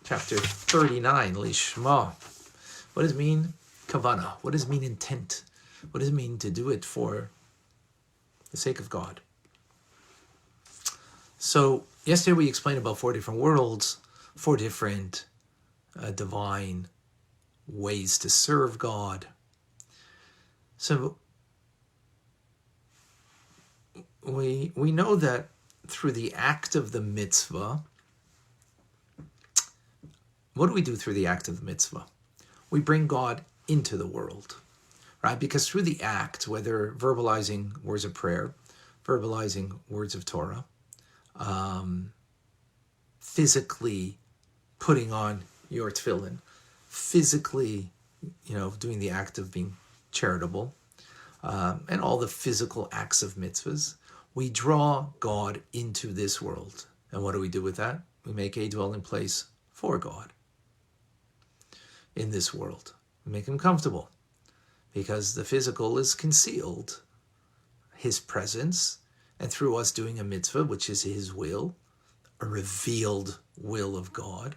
Chapter 39, Lishma. What does it mean? Kavana. What does it mean intent? What does it mean to do it for the sake of God? So yesterday we explained about 4 different worlds, 4 different divine ways to serve God. So we know that through the act of the mitzvah, what do we do through the act of the mitzvah? We bring God into the world, right? Because through the act, whether verbalizing words of prayer, verbalizing words of Torah, physically putting on your tefillin, physically, doing the act of being charitable, and all the physical acts of mitzvahs, we draw God into this world. And what do we do with that? We make a dwelling place for God in this world. We make him comfortable because the physical is concealed, his presence, and through us doing a mitzvah, which is his will, a revealed will of God,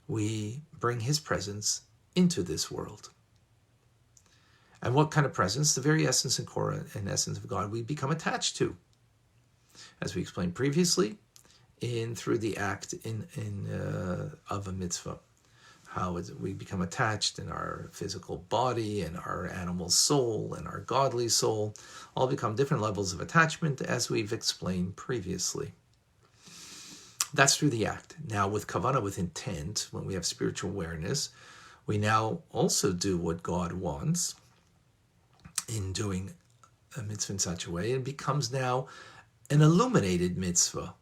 we bring his presence into this world. And what kind of presence? The very essence and core and essence of God we become attached to. As we explained previously, through the act of a mitzvah. How we become attached in our physical body and our animal soul and our godly soul, all become different levels of attachment as we've explained previously. That's through the act. Now with kavanah, with intent, when we have spiritual awareness, we now also do what God wants in doing a mitzvah in such a way. It becomes now an illuminated mitzvah.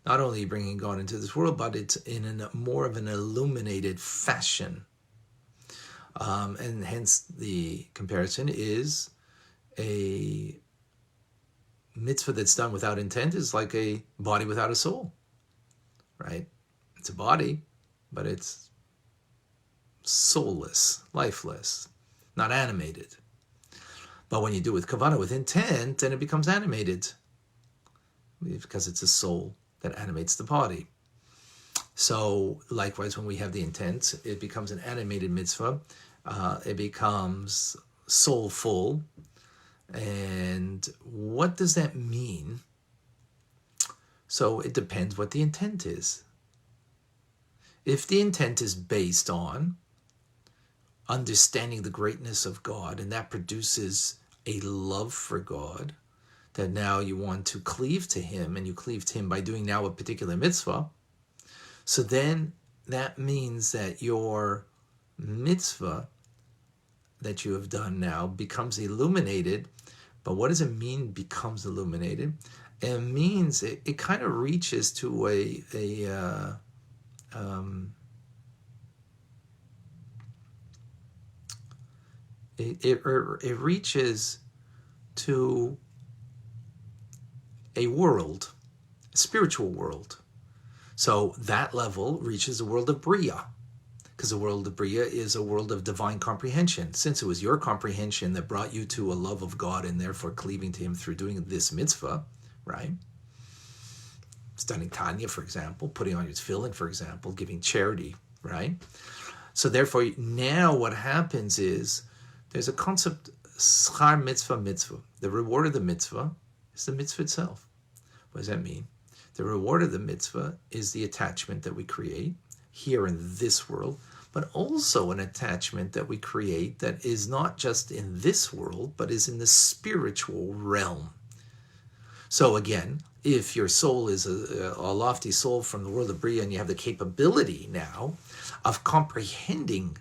Not only bringing God into this world, but it's in more of an illuminated fashion. And hence the comparison is a mitzvah that's done without intent is like a body without a soul, right? It's a body, but it's soulless, lifeless, not animated. But when you do it with kavanah, with intent, then it becomes animated because it's a soul that animates the body. So likewise, when we have the intent, it becomes an animated mitzvah. It becomes soulful. And what does that mean? So it depends what the intent is. If the intent is based on understanding the greatness of God, and that produces a love for God, that now you want to cleave to him, and you cleave to him by doing now a particular mitzvah, so then that means that your mitzvah that you have done now becomes illuminated. But what does it mean becomes illuminated? It means it kind of reaches to it reaches to a world, a spiritual world. So that level reaches the world of Bria, because the world of Bria is a world of divine comprehension. Since it was your comprehension that brought you to a love of God and therefore cleaving to him through doing this mitzvah, right? Studying Tanya, for example, putting on your tefillin, for example, giving charity, right? So therefore, now what happens is there's a concept, schar mitzvah mitzvah. The reward of the mitzvah is the mitzvah itself. What does that mean? The reward of the mitzvah is the attachment that we create here in this world, but also an attachment that we create that is not just in this world, but is in the spiritual realm. So again, if your soul is a lofty soul from the world of Bria, and you have the capability now of comprehending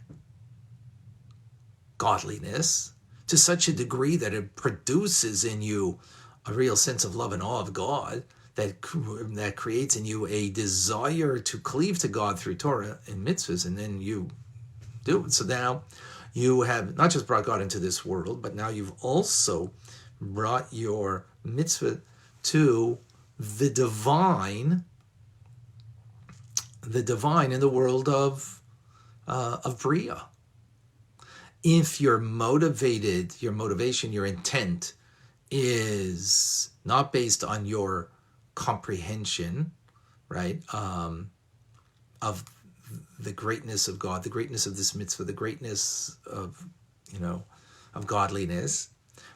godliness to such a degree that it produces in you a real sense of love and awe of God, that creates in you a desire to cleave to God through Torah and mitzvahs, and then you do it. So now you have not just brought God into this world, but now you've also brought your mitzvah to the divine in the world of Bria. If you're motivated, your motivation, your intent is not based on your comprehension, right? of the greatness of God, the greatness of this mitzvah, the greatness of, of godliness,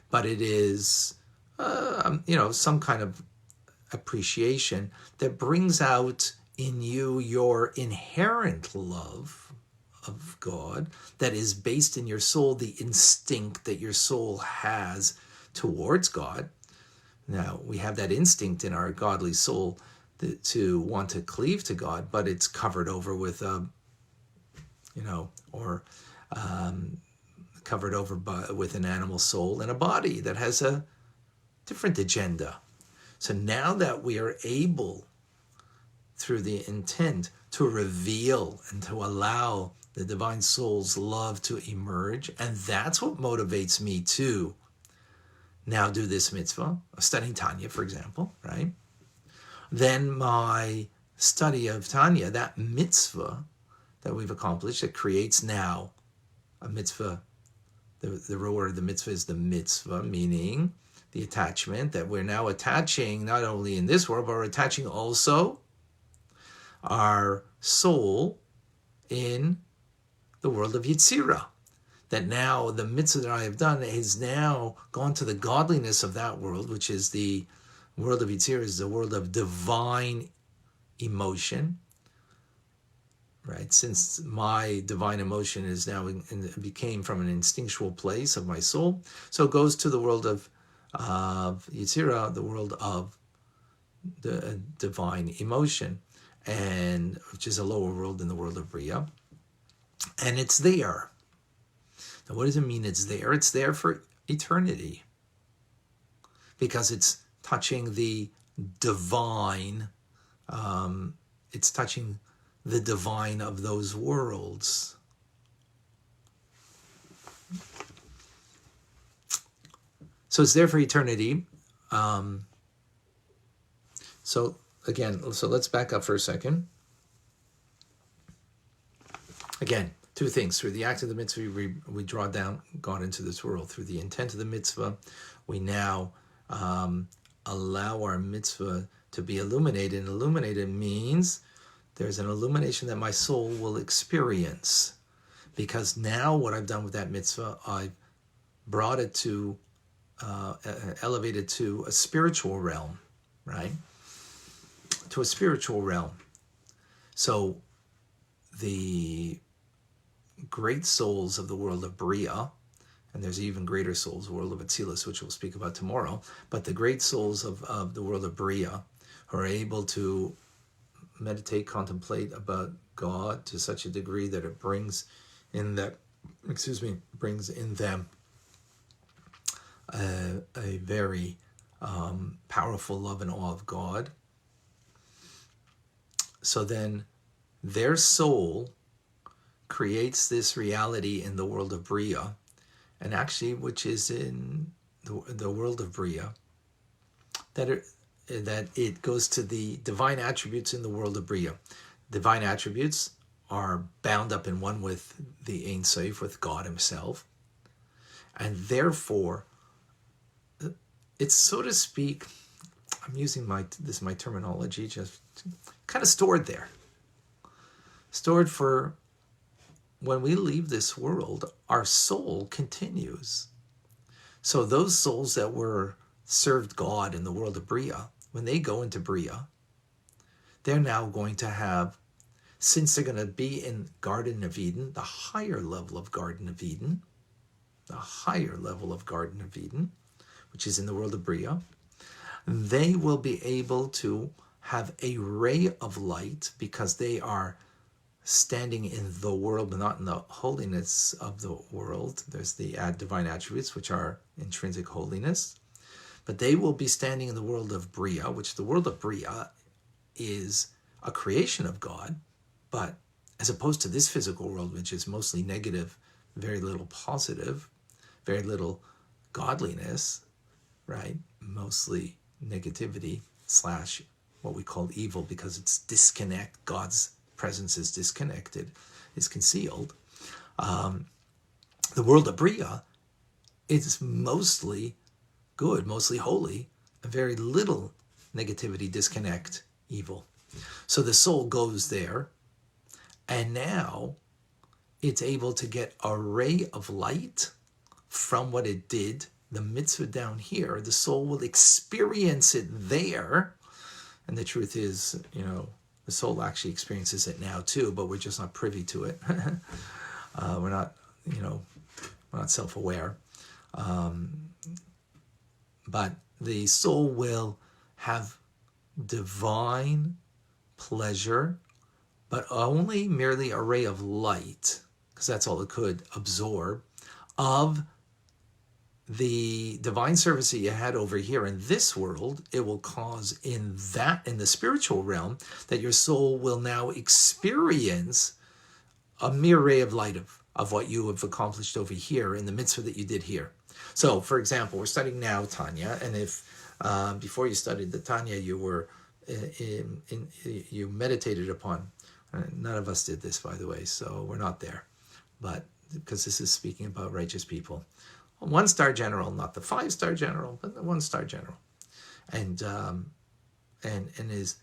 but it is, some kind of appreciation that brings out in you your inherent love of God that is based in your soul, the instinct that your soul has towards God. Now, we have that instinct in our godly soul to want to cleave to God, but it's covered over with covered over with an animal soul and a body that has a different agenda. So now that we are able, through the intent, to reveal and to allow the divine soul's love to emerge, and that's what motivates me to now do this mitzvah, studying Tanya, for example, right? Then my study of Tanya, that mitzvah that we've accomplished, that creates now a mitzvah. The word of the mitzvah is the mitzvah, meaning the attachment that we're now attaching not only in this world, but we're attaching also our soul in the world of Yetzirah. That now the mitzvah that I have done has now gone to the godliness of that world, which is the world of Yetzirah, is the world of divine emotion. Right? Since my divine emotion is now became from an instinctual place of my soul, so it goes to the world of Yetzirah, the world of the divine emotion, and which is a lower world than the world of Bria, and it's there. Now, what does it mean? It's there. It's there for eternity, because it's touching the divine. It's touching the divine of those worlds. So it's there for eternity. So let's back up for a second. Again, two things. Through the act of the mitzvah, we draw down God into this world. Through the intent of the mitzvah, we now allow our mitzvah to be illuminated. And illuminated means there's an illumination that my soul will experience. Because now what I've done with that mitzvah, I've brought it to, elevated to a spiritual realm, right? To a spiritual realm. So the great souls of the world of Bria, and there's even greater souls, the world of Atzilus, which we'll speak about tomorrow, but the great souls of the world of Bria who are able to meditate, contemplate about God to such a degree that it brings in them a very powerful love and awe of God. So then their soul creates this reality in the world of Bria, and actually which is in the world of Bria, that it goes to the divine attributes in the world of Bria. Divine attributes are bound up in one with the Ein Sof, with God himself, and therefore it's, so to speak, I'm using my terminology, just kind of stored there. Stored for when we leave this world, our soul continues. So those souls that were served God in the world of Bria, when they go into Bria, they're now going to have, since they're going to be in Garden of Eden, the higher level of Garden of Eden, which is in the world of Bria, they will be able to have a ray of light because they are standing in the world, but not in the holiness of the world. There's the divine attributes, which are intrinsic holiness. But they will be standing in the world of Bria, which the world of Bria is a creation of God, but as opposed to this physical world, which is mostly negative, very little positive, very little godliness, right? Mostly negativity / what we call evil, because it's disconnect. God's presence is disconnected, is concealed. The world of Bria is mostly good, mostly holy, very little negativity, disconnect, evil. So the soul goes there And now it's able to get a ray of light from what it did, the mitzvah down here. The soul will experience it there. And the truth is, the soul actually experiences it now too, but we're just not privy to it. We're not, we're not self-aware. But the soul will have divine pleasure, but only merely a ray of light, because that's all it could absorb, of the divine service that you had over here in this world. It will cause in the spiritual realm, that your soul will now experience a mere ray of light of what you have accomplished over here in the mitzvah that you did here. So, for example, we're studying now Tanya, and if before you studied the Tanya, you were you meditated upon. None of us did this, by the way, so we're not there. But because this is speaking about righteous people, 1-star general, not the 5-star general, but the 1-star general, and is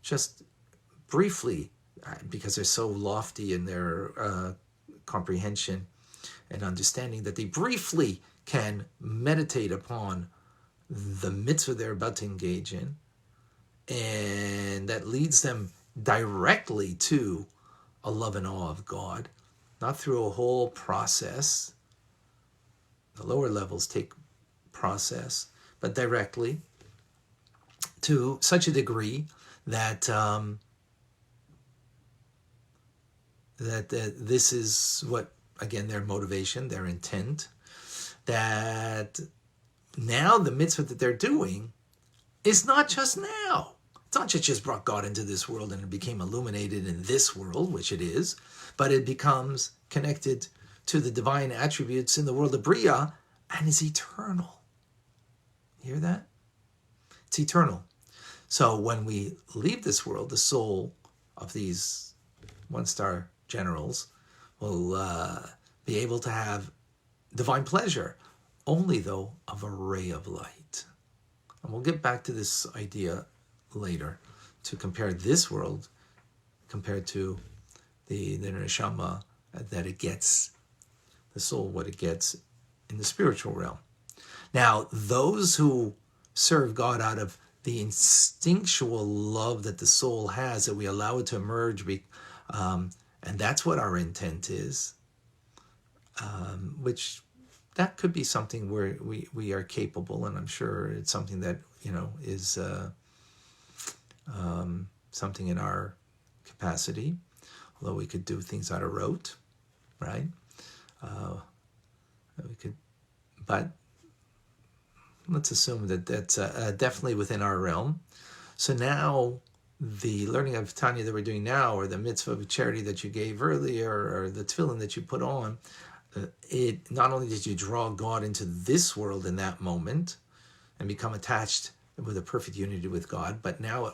just briefly, because they're so lofty in their comprehension and understanding, that they briefly can meditate upon the mitzvah they're about to engage in, and that leads them directly to a love and awe of God, not through a whole process. The lower levels take process, but directly, to such a degree that this is what, again, their motivation, their intent, that now the mitzvah that they're doing is not just now. It's not just brought God into this world and it became illuminated in this world, which it is, but it becomes connected to the divine attributes in the world of Bria and is eternal. You hear that? It's eternal. So when we leave this world, the soul of these 1-star generals will be able to have divine pleasure, only though of a ray of light. And we'll get back to this idea later, to compare this world compared to the neshama that it gets, the soul, what it gets in the spiritual realm. Now, those who serve God out of the instinctual love that the soul has, that we allow it to emerge, and that's what our intent is, which that could be something where we are capable, and I'm sure it's something that is something in our capacity, although we could do things out of rote, right? We could, but let's assume that that's definitely within our realm. So now the learning of Tanya that we're doing now, or the mitzvah of charity that you gave earlier, or the tefillin that you put on, it not only did you draw God into this world in that moment and become attached with a perfect unity with God, but now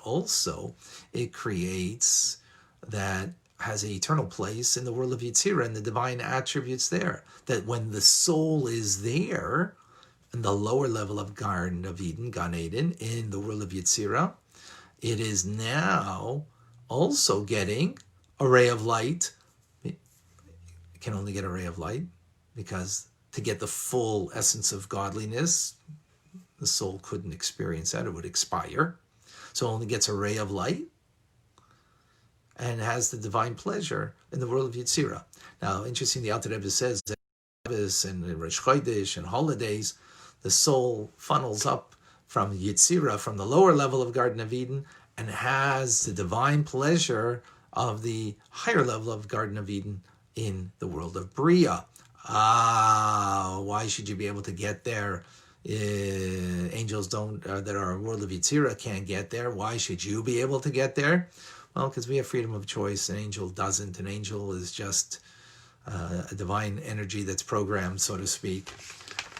it creates that has an eternal place in the world of Yetzirah and the divine attributes there. That when the soul is there in the lower level of Garden of Eden, Gan Eden, in the world of Yetzirah, it is now also getting a ray of light. It can only get a ray of light because to get the full essence of godliness, the soul couldn't experience that. It would expire. So it only gets a ray of light and has the divine pleasure in the world of Yetzirah. Now, interesting, the Alter Rebbe says that Shabbos and Rosh Chodesh and holidays, the soul funnels up from Yetzirah, from the lower level of Garden of Eden, and has the divine pleasure of the higher level of Garden of Eden in the world of Bria. Why should you be able to get there? Angels don't, that are a world of Yetzirah, can't get there. Why should you be able to get there? Well, because we have freedom of choice. An angel doesn't. An angel is just a divine energy that's programmed, so to speak,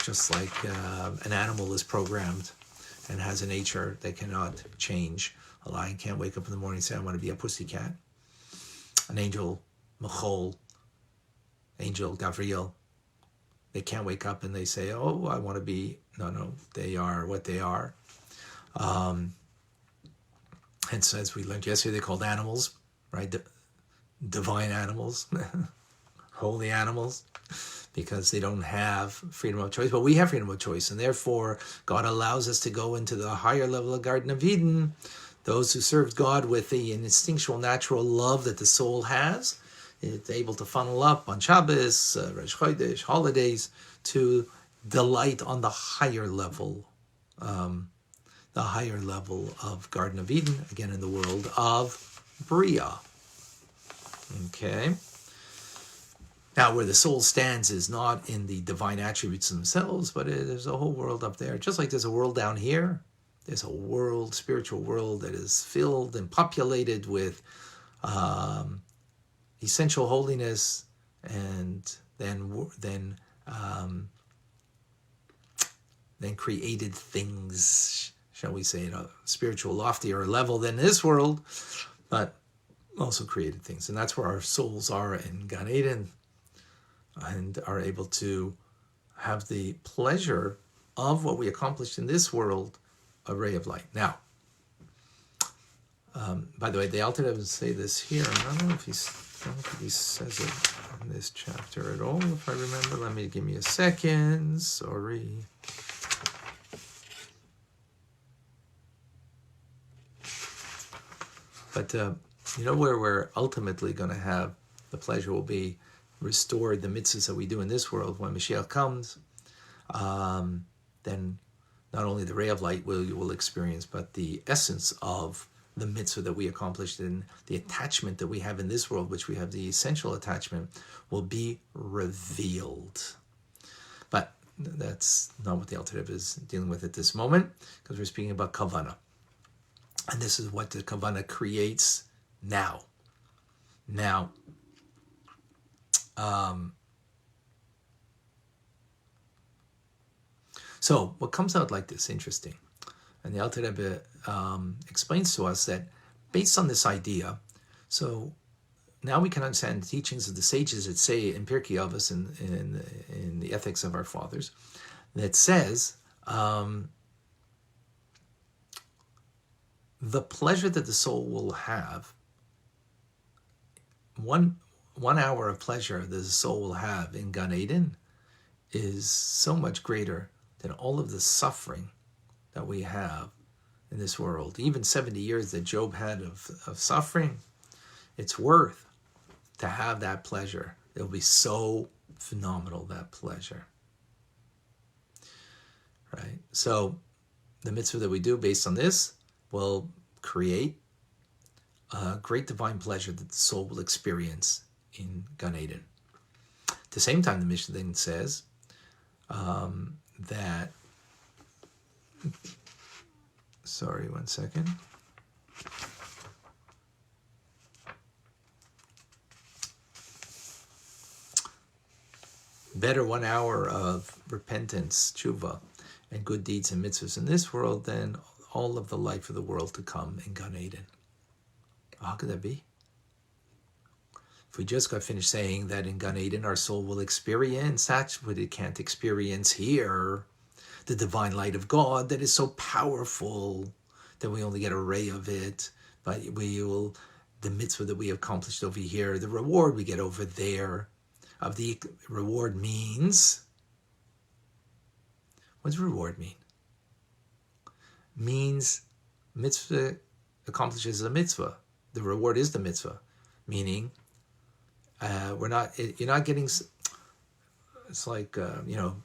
just like an animal is programmed and has a nature that cannot change. A lion can't wake up in the morning and say, I want to be a pussycat. An angel, Michol, angel Gabriel, they can't wake up and they say, oh, I want to be. No, they are what they are. Hence, as we learned yesterday, they're called animals, right? divine animals, holy animals, because they don't have freedom of choice. But we have freedom of choice, and therefore God allows us to go into the higher level of Garden of Eden. Those who served God with the instinctual, natural love that the soul has, it's able to funnel up on Shabbos, Rosh Chodesh, holidays, to delight on the higher level of Garden of Eden, again in the world of Bria. Okay. Now, where the soul stands is not in the divine attributes themselves, but there's a whole world up there. Just like there's a world down here, there's a world, spiritual world, that is filled and populated with essential holiness, and then created things, shall we say, at a spiritual, loftier level than this world, but also created things. And that's where our souls are in Gan Eden, and are able to have the pleasure of what we accomplished in this world, a ray of light. Now, by the way, the Alter Rebbe say this here. I don't know if he says it in this chapter at all, if I remember. Give me a second. Sorry. But where we're ultimately going to have the pleasure will be restored, the mitzvahs that we do in this world. When Mashiach comes, then not only the ray of light you will experience, but the essence of the mitzvah that we accomplished, and the attachment that we have in this world, which we have the essential attachment, will be revealed. But that's not what the Alter Rebbe is dealing with at this moment, because we're speaking about kavanah. And this is what the kavanah creates now. So what comes out like this, interesting. And the Alter Rebbe explains to us that based on this idea, so now we can understand the teachings of the sages that say in Pirkei Avos, in the ethics of our fathers, that says the pleasure that the soul will have, one hour of pleasure that the soul will have in Gan Eden is so much greater than all of the suffering that we have in this world. Even 70 years that Job had of suffering, it's worth to have that pleasure. It'll be so phenomenal, that pleasure. Right? So the mitzvah that we do based on this will create a great divine pleasure that the soul will experience in Gan Eden. At the same time, the Mishnah then says that, sorry, one second. Better 1 hour of repentance, tshuva, and good deeds and mitzvahs in this world than all of the life of the world to come in Gan Eden. How could that be? If we just got finished saying that in Gan Eden our soul will experience that's what it can't experience here, the divine light of God that is so powerful that we only get a ray of it, but the mitzvah that we accomplished over here, the reward we get over there, of the reward means, what does reward mean? Means mitzvah accomplishes a mitzvah. The reward is the mitzvah, meaning you're not getting. It's like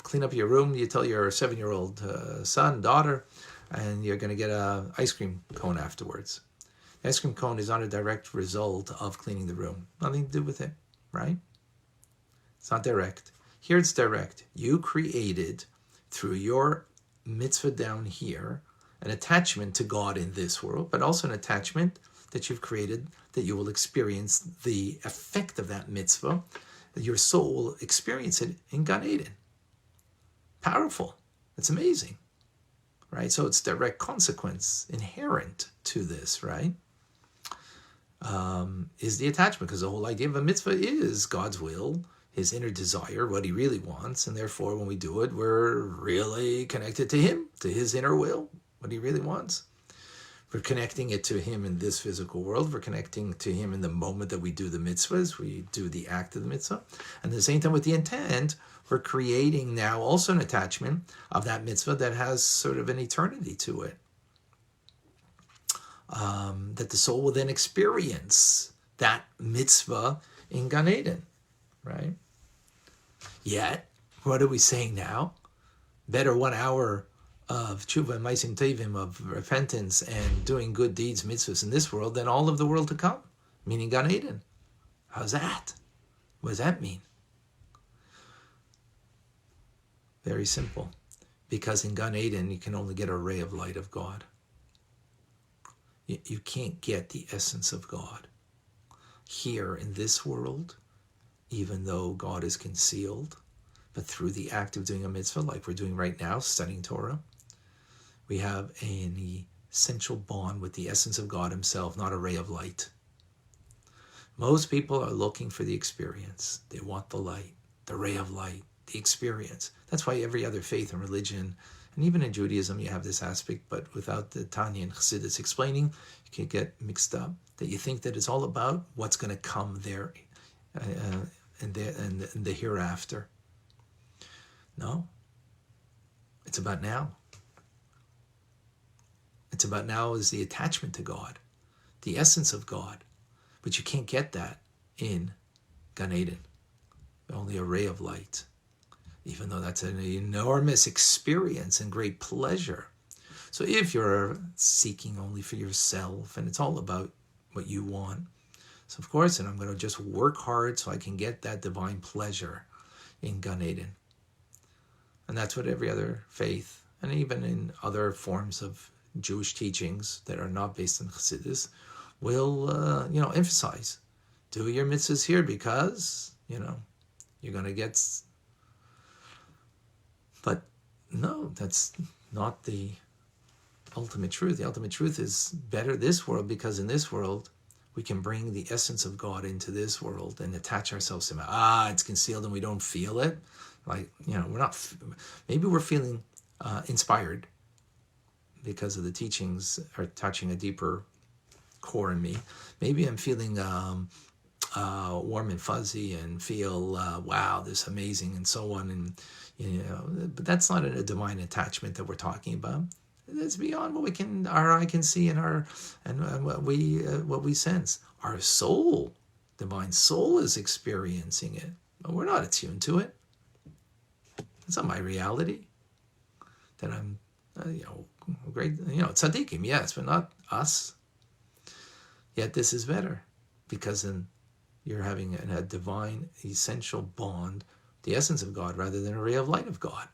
clean up your room. You tell your 7-year-old son, daughter, and you're going to get an ice cream cone afterwards. The ice cream cone is not a direct result of cleaning the room. Nothing to do with it, right? It's not direct. Here it's direct. You created, through your mitzvah down here, an attachment to God in this world, but also an attachment that you've created that you will experience the effect of that mitzvah. Your soul will experience it in Gan Eden. Powerful. It's amazing, right? So it's direct consequence inherent to this, right? Is the attachment, because the whole idea of a mitzvah is God's will, his inner desire, what he really wants, and therefore when we do it, we're really connected to him, to his inner will, what he really wants. We're connecting it to him in this physical world. We're connecting to him in the moment that we do the mitzvahs, we do the act of the mitzvah. And at the same time, with the intent, we're creating now also an attachment of that mitzvah that has sort of an eternity to it. That the soul will then experience that mitzvah in Gan Eden, right? Yet, what are we saying now? Better 1 hour of tshuva and maisim tevim, of repentance and doing good deeds, mitzvahs in this world than all of the world to come, meaning Gan Eden. How's that? What does that mean? Very simple. Because in Gan Eden, you can only get a ray of light of God. You can't get the essence of God. Here in this world, even though God is concealed, but through the act of doing a mitzvah, like we're doing right now, studying Torah, we have an essential bond with the essence of God himself, not a ray of light. Most people are looking for the experience. They want the light, the ray of light, the experience. That's why every other faith and religion, and even in Judaism, you have this aspect, but without the Tanya and Chassidus explaining, you can get mixed up, that you think that it's all about what's going to come there in the hereafter. No. It's about now. It's about now is the attachment to God, the essence of God. But you can't get that in Gan Eden. Only a ray of light. Even though that's an enormous experience and great pleasure. So if you're seeking only for yourself, and it's all about what you want, so of course, and I'm going to just work hard so I can get that divine pleasure in Gan Eden. And that's what every other faith, and even in other forms of Jewish teachings that are not based on Chassidus, will emphasize. Do your mitzvahs here because, you're going to get... But no, that's not the ultimate truth. The ultimate truth is better this world, because in this world, we can bring the essence of God into this world and attach ourselves to it. It's concealed and we don't feel it. Like, we're not... Maybe we're feeling inspired because of the teachings are touching a deeper core in me. Maybe I'm feeling warm and fuzzy and feel, wow, this is amazing and so on. And, but that's not a divine attachment that we're talking about. It's beyond what our eye can see and what we sense. Our soul, divine soul, is experiencing it, but we're not attuned to it. It's not my reality. That I'm, great, tzaddikim, yes, but not us. Yet this is better, because then you're having a divine, essential bond, the essence of God, rather than a ray of light of God.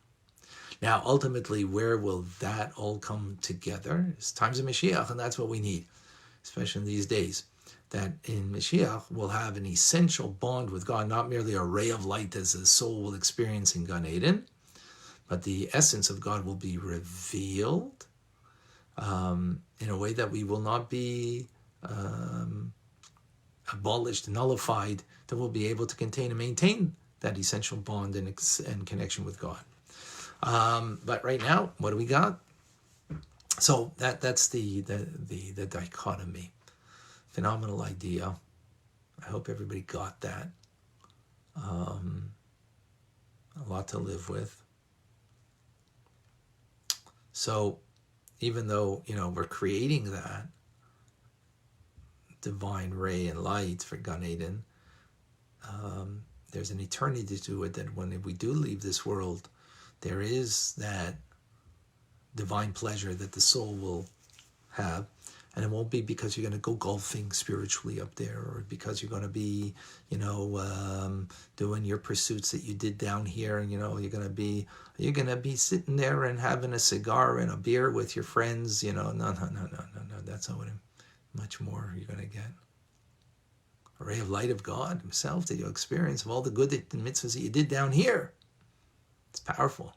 Now, ultimately, where will that all come together? It's times of Mashiach, and that's what we need, especially in these days. That in Mashiach, we'll have an essential bond with God, not merely a ray of light as the soul will experience in Gan Eden, but the essence of God will be revealed in a way that we will not be abolished, nullified, that we'll be able to contain and maintain that essential bond and connection with God. But right now, what do we got? So that's the dichotomy. Phenomenal idea. I hope everybody got that. A lot to live with. So even though, we're creating that divine ray and light for Gan Eden, there's an eternity to it, that when we do leave this world, there is that divine pleasure that the soul will have. And it won't be because you're going to go golfing spiritually up there, or because you're going to be, doing your pursuits that you did down here. And, you're going to be sitting there and having a cigar and a beer with your friends. No. That's not what much more you're going to get. A ray of light of God himself that you'll experience of all the good mitzvahs that you did down here. It's powerful.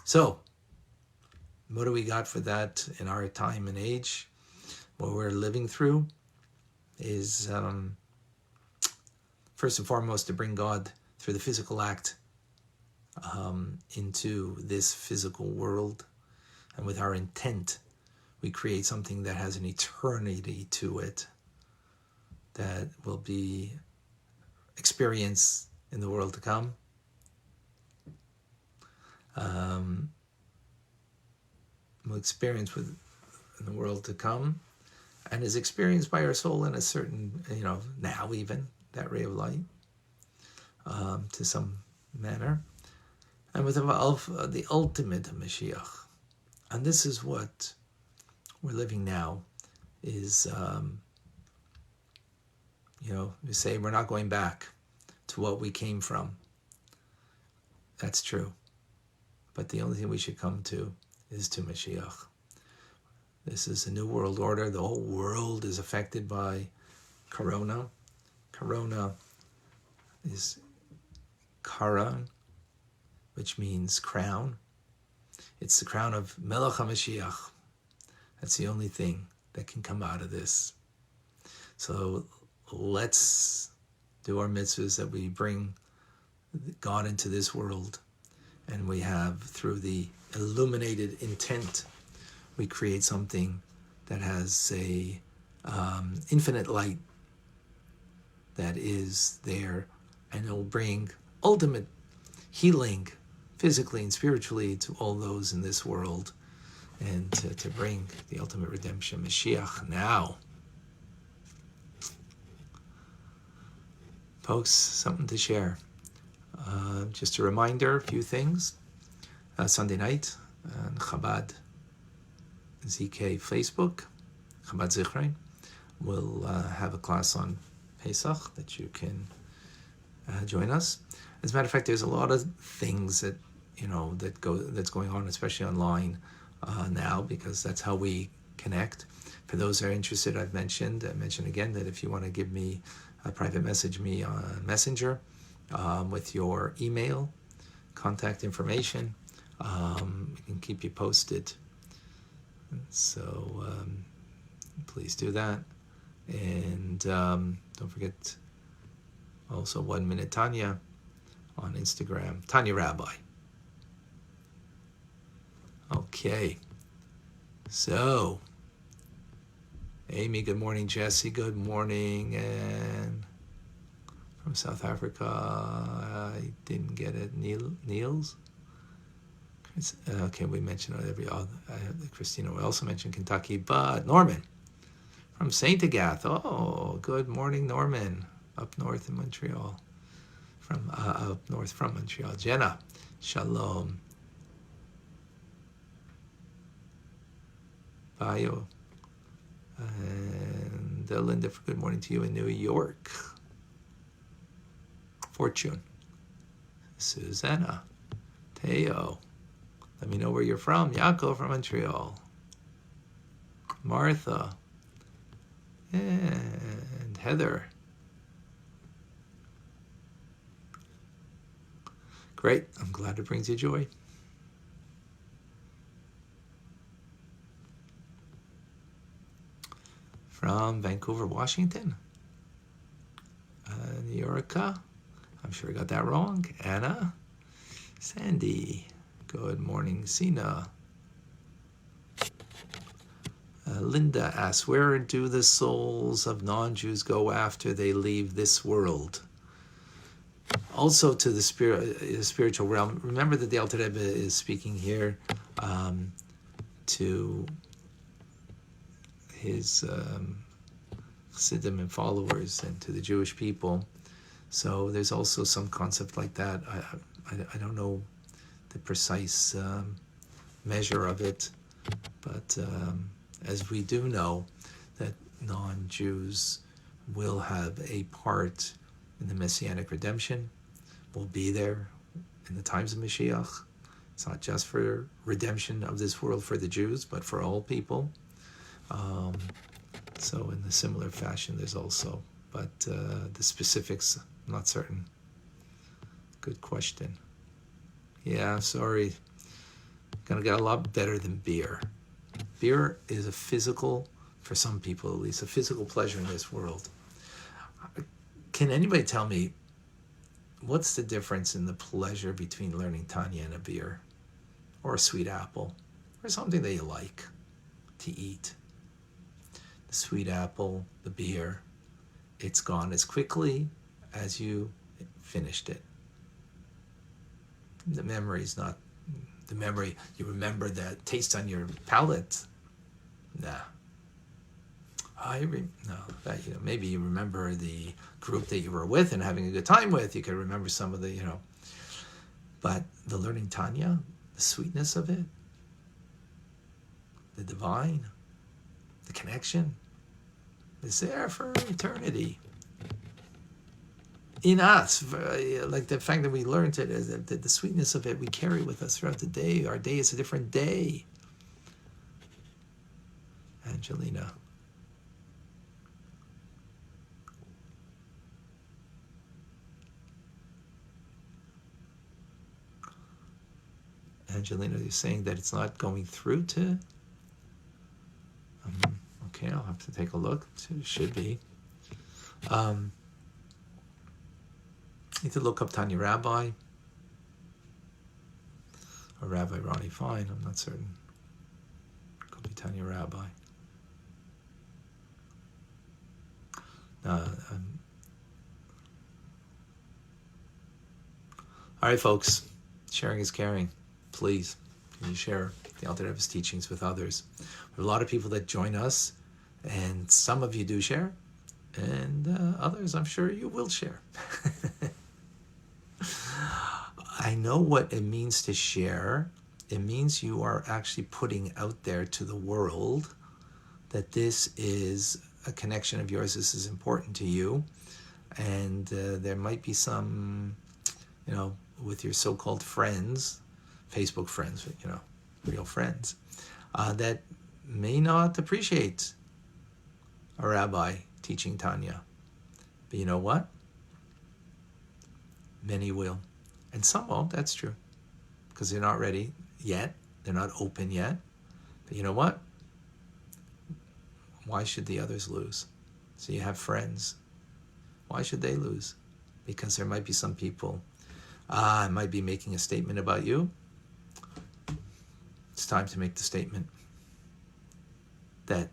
So, what do we got for that in our time and age? What we're living through is, first and foremost, to bring God through the physical act into this physical world, and with our intent we create something that has an eternity to it, that will be experienced in the world to come. Will experience in the world to come, and is experienced by our soul in a certain, now even, that ray of light, to some manner. And with the ultimate Mashiach. And this is what we're living now, is, we say we're not going back to what we came from. That's true. But the only thing we should come to is to Mashiach. This is a new world order. The whole world is affected by Corona. Corona is Karan, which means crown. It's the crown of Melech HaMashiach. That's the only thing that can come out of this. So let's do our mitzvahs, that we bring God into this world, and we have, through the illuminated intent, we create something that has a infinite light that is there, and it will bring ultimate healing physically and spiritually to all those in this world, and to bring the ultimate redemption, Mashiach, now. Folks, something to share. Just a reminder, a few things. Sunday night on Chabad ZK Facebook, Chabad Zichron, we'll have a class on Pesach that you can join us. As a matter of fact, there's a lot of things that that's going on, especially online now, because that's how we connect. For those that are interested, I mentioned again that if you want to give me a private message, me on Messenger with your email, contact information, we can keep you posted. So please do that. And don't forget also 1 Minute Tanya on Instagram, Tanya Rabbi. Okay, so Amy, good morning. Jesse, good morning. And from South Africa, I didn't get it. Niels? Okay, we mentioned Christina, we also mentioned Kentucky, but Norman from St. Agathe. Oh, good morning, Norman, up north in Montreal. Up north from Montreal. Jenna, shalom. Bayo. And Linda, for good morning to you in New York. Fortune. Susanna. Teo. Let me know where you're from. Yaakov from Montreal. Martha. And Heather. Great. I'm glad it brings you joy. From Vancouver, Washington. New Yorka. I'm sure I got that wrong. Anna. Sandy. Good morning, Sina. Linda asks, where do the souls of non-Jews go after they leave this world? Also to the spiritual realm. Remember that the Alter Rebbe is speaking here to his Chassidim and followers, and to the Jewish people. So there's also some concept like that. I don't know the precise measure of it, but as we do know that non-Jews will have a part in the Messianic redemption, will be there in the times of Mashiach. It's not just for redemption of this world for the Jews, but for all people. So in a similar fashion, there's also, but the specifics, I'm not certain. Good question. Yeah, sorry. Gonna get a lot better than beer. Beer is a physical, for some people at least, a physical pleasure in this world. Can anybody tell me what's the difference in the pleasure between learning Tanya and a beer, or a sweet apple, or something that you like? to eat. The sweet apple, the beer, it's gone as quickly as you finished it. The memory is not the memory. You remember the taste on your palate. Nah. Maybe you remember the group that you were with and having a good time with. You could remember some of the, but the learning Tanya, the sweetness of it, the divine, the connection is there for eternity. In us, like the fact that we learned it, is that the sweetness of it we carry with us throughout the day. Our day is a different day. Angelina. Angelina, you're saying that it's not going through to... okay, I'll have to take a look. It should be. Need to look up Tanya Rabbi. Or Rabbi Ronnie Fine, I'm not certain. Could be Tanya Rabbi. All right, folks. Sharing is caring. Please, can you share the Alter Rebbe's teachings with others? We have a lot of people that join us, and some of you do share, and others, I'm sure you will share. I know what it means to share. It means you are actually putting out there to the world that this is a connection of yours. This is important to you. And there might be some, with your so-called friends, Facebook friends, real friends, that may not appreciate a rabbi teaching Tanya. But you know what? Many will. And some won't, that's true. Because they're not ready yet. They're not open yet. But you know what? Why should the others lose? So you have friends. Why should they lose? Because there might be some people, I might be making a statement about you. It's time to make the statement that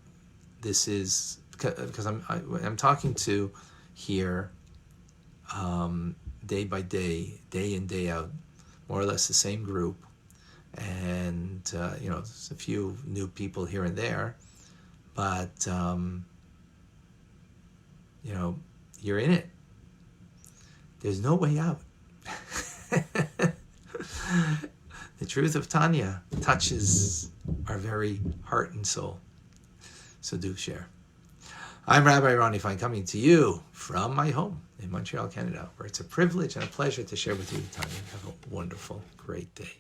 this is, because I'm talking to here day by day, day in, day out, more or less the same group. And, there's a few new people here and there, but, you're in it. There's no way out. The truth of Tanya touches our very heart and soul. So do share. I'm Rabbi Ronnie Fine, coming to you from my home in Montreal, Canada, where it's a privilege and a pleasure to share with you, Tanya. Have a wonderful, great day.